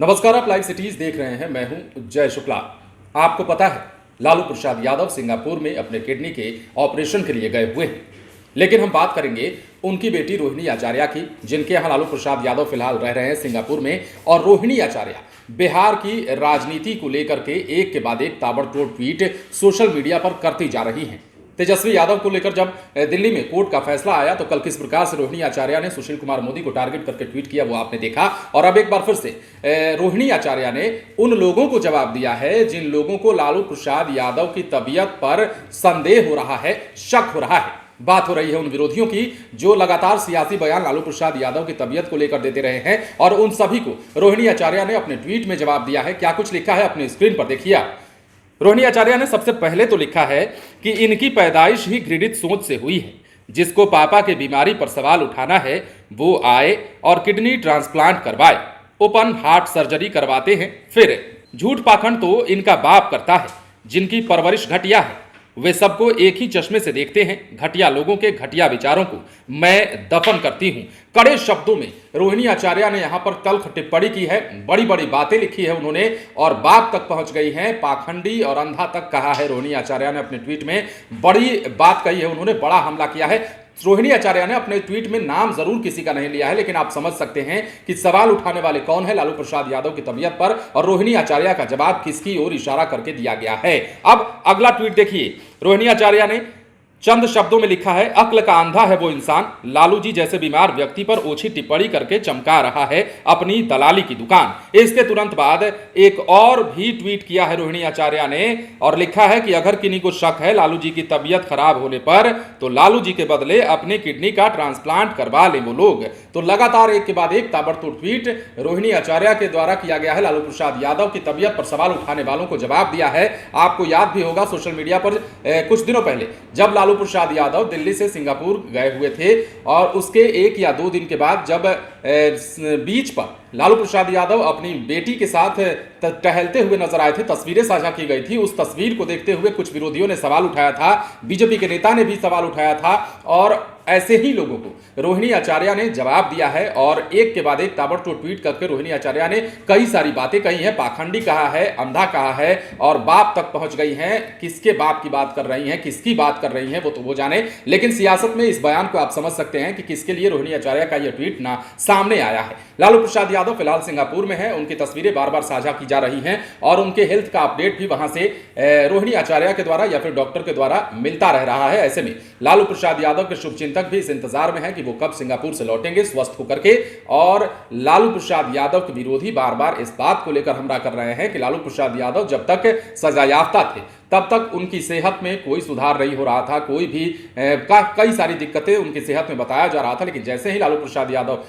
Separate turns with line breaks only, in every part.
नमस्कार, आप live cities देख रहे हैं। मैं हूं जय शुक्ला। आपको पता है, लालू प्रसाद यादव सिंगापुर में अपने किडनी के ऑपरेशन के लिए गए हुए हैं। लेकिन हम बात करेंगे उनकी बेटी रोहिणी आचार्य की, जिनके यहाँ लालू प्रसाद यादव फिलहाल रह रहे हैं सिंगापुर में। और रोहिणी आचार्य बिहार की राजनीति को लेकर के एक के बाद एक ताबड़तोड़ ट्वीट सोशल मीडिया पर करती जा रही हैं। तेजस्वी यादव को लेकर जब दिल्ली में कोर्ट का फैसला आया तो कल किस प्रकार से रोहिणी आचार्य ने सुशील कुमार मोदी को टारगेट करके ट्वीट किया, वो आपने देखा। और अब एक बार फिर से रोहिणी आचार्य ने उन लोगों को जवाब दिया है जिन लोगों को लालू प्रसाद यादव की तबीयत पर संदेह हो रहा है, शक हो रहा है। बात हो रही है उन विरोधियों की जो लगातार सियासी बयान लालू प्रसाद यादव की तबीयत को लेकर देते रहे हैं, और उन सभी को रोहिणी आचार्य ने अपने ट्वीट में जवाब दिया है। क्या कुछ लिखा है अपनी स्क्रीन पर देखिए। रोहिणी आचार्य ने सबसे पहले तो लिखा है कि इनकी पैदाइश ही घृणित सोच से हुई है। जिसको पापा की बीमारी पर सवाल उठाना है वो आए और किडनी ट्रांसप्लांट करवाए, ओपन हार्ट सर्जरी करवाते हैं। फिर झूठ पाखंड तो इनका बाप करता है। जिनकी परवरिश घटिया है वे सबको एक ही चश्मे से देखते हैं। घटिया लोगों के घटिया विचारों को मैं दफन करती हूं। कड़े शब्दों में रोहिणी आचार्य ने यहां पर तल्ख टिप्पणी की है, बड़ी बड़ी बातें लिखी है उन्होंने, और बात तक पहुंच गई है। पाखंडी और अंधा तक कहा है रोहिणी आचार्य ने अपने ट्वीट में। बड़ी बात कही है उन्होंने, बड़ा हमला किया है। रोहिणी आचार्य ने अपने ट्वीट में नाम जरूर किसी का नहीं लिया है, लेकिन आप समझ सकते हैं कि सवाल उठाने वाले कौन है लालू प्रसाद यादव की तबीयत पर, और रोहिणी आचार्य का जवाब किसकी ओर इशारा करके दिया गया है। अब अगला ट्वीट देखिए। रोहिणी आचार्य ने चंद शब्दों में लिखा है, अक्ल का अंधा है वो इंसान, लालू जी जैसे बीमार व्यक्ति पर ओछी टिप्पणी करके चमका रहा है अपनी दलाली की दुकान। इसके तुरंत बाद एक और भी ट्वीट किया है रोहिणी आचार्य ने, और लिखा है कि अगर किन्हीं को शक है लालू जी की तबीयत खराब होने पर तो लालू जी के बदले अपनी किडनी का ट्रांसप्लांट करवा ले वो लोग। तो लगातार एक के बाद एक ताबड़तोड़ ट्वीट रोहिणी आचार्य के द्वारा किया गया है। लालू प्रसाद यादव की तबीयत पर सवाल उठाने वालों को जवाब दिया है। आपको याद भी होगा सोशल मीडिया पर कुछ दिनों पहले जब लालू प्रसाद यादव दिल्ली से सिंगापुर गए हुए थे, और उसके 1 या 2 दिन के बाद जब बीच पर लालू प्रसाद यादव अपनी बेटी के साथ टहलते हुए नजर आए थे, तस्वीरें साझा की गई थी। उस तस्वीर को देखते हुए कुछ विरोधियों ने सवाल उठाया था, बीजेपी के नेता ने भी सवाल उठाया था, और ऐसे ही लोगों को रोहिणी आचार्य ने जवाब दिया है। और एक के बाद एक ताबड़तोड़ ट्वीट करके रोहिणी आचार्य ने कई सारी बातें कही हैं। पाखंडी कहा है, अंधा कहा है, और बाप तक पहुंच गई हैं। किसके बाप की बात कर रही हैं, किसकी बात कर रही हैं वो तो वो जाने, लेकिन सियासत में इस बयान को आप समझ सकते हैं कि किसके लिए रोहिणी आचार्य का यह ट्वीट ना सामने आया है। लालू प्रसाद यादव फिलहाल सिंगापुर में है, उनकी तस्वीरें बार बार साझा की जा रही हैं, और उनके हेल्थ का अपडेट भी वहां से रोहिणी आचार्य के द्वारा या फिर डॉक्टर के द्वारा मिलता रह रहा है। ऐसे में लालू प्रसाद यादव के शुभचिंतक भी इस इंतजार में है कि वो कब सिंगापुर से लौटेंगे स्वस्थ होकर के। और लालू प्रसाद यादव के विरोधी बार बार इस बात को लेकर हमला कर रहे हैं कि लालू प्रसाद यादव जब तक सजायाफ्ता थे तब तक उनकी सेहत में कोई सुधार नहीं हो रहा था, कोई भी कई सारी दिक्कतें उनकी सेहत में बताया जा रहा था। लेकिन जैसे ही लालू प्रसाद यादव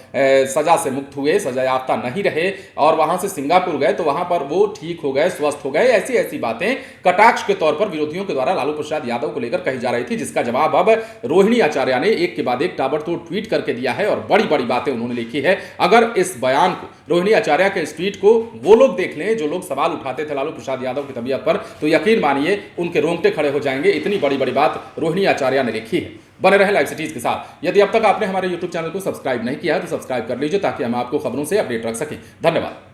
सजा से मुक्त हुए, सजायाफ्ता नहीं रहे, और वहां से सिंगापुर गए तो वहां पर वो ठीक हो गए, स्वस्थ हो गए। ऐसी ऐसी बातें कटाक्ष के तौर पर विरोधियों के द्वारा लालू प्रसाद यादव को लेकर कही जा रही थी, जिसका जवाब अब रोहिणी आचार्य ने एक के बाद एक ताबड़तोड़ ट्वीट करके दिया है, और बड़ी बड़ी बातें उन्होंने लिखी है। अगर इस बयान को, रोहिणी आचार्य के इस ट्वीट को वो लोग देख लें जो लोग सवाल उठाते थे लालू प्रसाद यादव की तबीयत पर, तो यकीन मानिए उनके रोंगटे खड़े हो जाएंगे। इतनी बड़ी बड़ी बात रोहिणी आचार्य ने लिखी है। बने रहे लाइव सिटीज के साथ। यदि अब तक आपने हमारे YouTube चैनल को सब्सक्राइब नहीं किया है तो सब्सक्राइब कर लीजिए, ताकि हम आपको खबरों से अपडेट रख सकें। धन्यवाद।